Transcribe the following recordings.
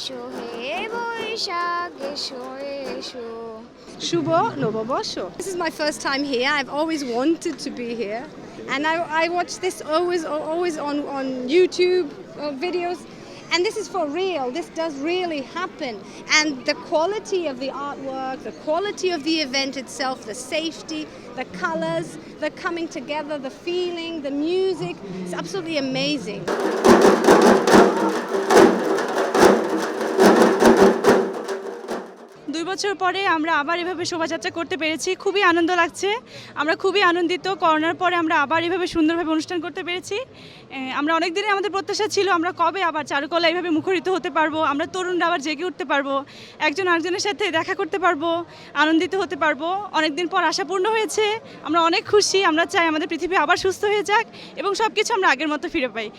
এসো হে বৈশাখ এসো এসো। Shubho Novobosho. This is my first time here. I've always wanted to be here. And I watch this always on YouTube videos. And this is for real. This does really happen. And the quality of the artwork, the quality of the event itself, the safety, the colors, the coming together, the feeling, the music, it's absolutely amazing. 2 বছর পরে আমরা আবার এভাবে শোভাযাত্রা করতে পেরেছি, খুবই আনন্দ লাগছে। আমরা খুবই আনন্দিত, করোনার পরে আমরা আবার এভাবে সুন্দরভাবে অনুষ্ঠান করতে পেরেছি। আমরা অনেক দিনই আমাদের প্রত্যাশা ছিল আমরা কবে আবার চারুকলা এইভাবে মুখরিত হতে পারবো, আমরা তরুণরা আবার জেগে উঠতে পারবো, একজন আরেকজনের সাথে দেখা করতে পারবো, আনন্দিত হতে পারবো। অনেক দিন পর আশা পূর্ণ হয়েছে, আমরা অনেক খুশি। আমরা চাই আমাদের পৃথিবী আবার সুস্থ হয়ে যাক এবং সব কিছু আমরা আগের মতো ফিরে পাই।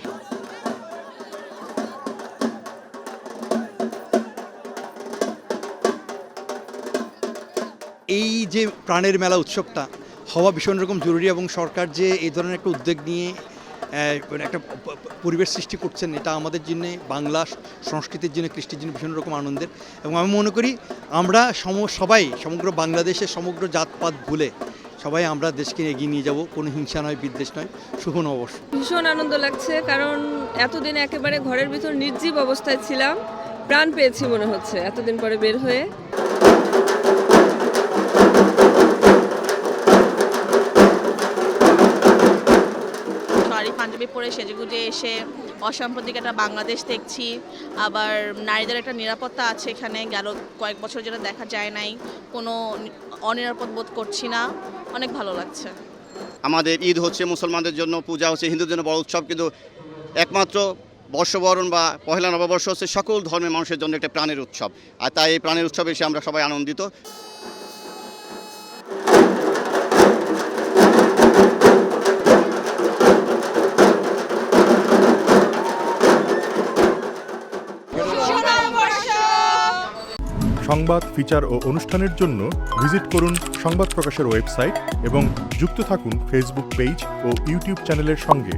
এই যে প্রাণের মেলা উৎসবটা হওয়া ভীষণ রকম জরুরি এবং সরকার যে এই ধরনের একটা উদ্যোগ নিয়ে একটা পরিবেশ সৃষ্টি করছেন, এটা আমাদের জন্য, বাংলা সংস্কৃতির জন্য, কৃষ্টির জন্য ভীষণ রকম আনন্দের। এবং আমি মনে করি আমরা সবাই সমগ্র বাংলাদেশের সমগ্র জাতপাত ভুলে সবাই আমরা দেশকে এগিয়ে নিয়ে যাব, কোনো হিংসা নয়, বিদ্বেষ নয়। শুভ নববর্ষ। ভীষণ আনন্দ লাগছে, কারণ এতদিন একেবারে ঘরের ভিতর নির্জীব অবস্থায় ছিলাম, প্রাণ পেয়েছি মনে হচ্ছে এতদিন পরে বের হয়ে। পাঞ্জাবি পরে সেজেগুজে এসে অসাম্প্রতিক একটা বাংলাদেশ দেখছি, আবার নারীদের একটা নিরাপত্তা আছে এখানে, গেল কয়েক বছর যেটা দেখা যায় নাই, কোনো অনিরাপদ বোধ করছি না, অনেক ভালো লাগছে। আমাদের ঈদ হচ্ছে মুসলমানদের জন্য, পূজা হচ্ছে হিন্দুদের জন্য বড় উৎসব, কিন্তু একমাত্র বর্ষবরণ বা পহেলা নববর্ষ হচ্ছে সকল ধর্মের মানুষের জন্য একটা প্রাণের উৎসব। আর তাই এই প্রাণের উৎসবে এসে আমরা সবাই আনন্দিত। সংবাদ, ফিচার ও অনুষ্ঠানের জন্য ভিজিট করুন সংবাদ প্রকাশের ওয়েবসাইট এবং যুক্ত থাকুন ফেসবুক পেজ ও ইউটিউব চ্যানেলের সঙ্গে।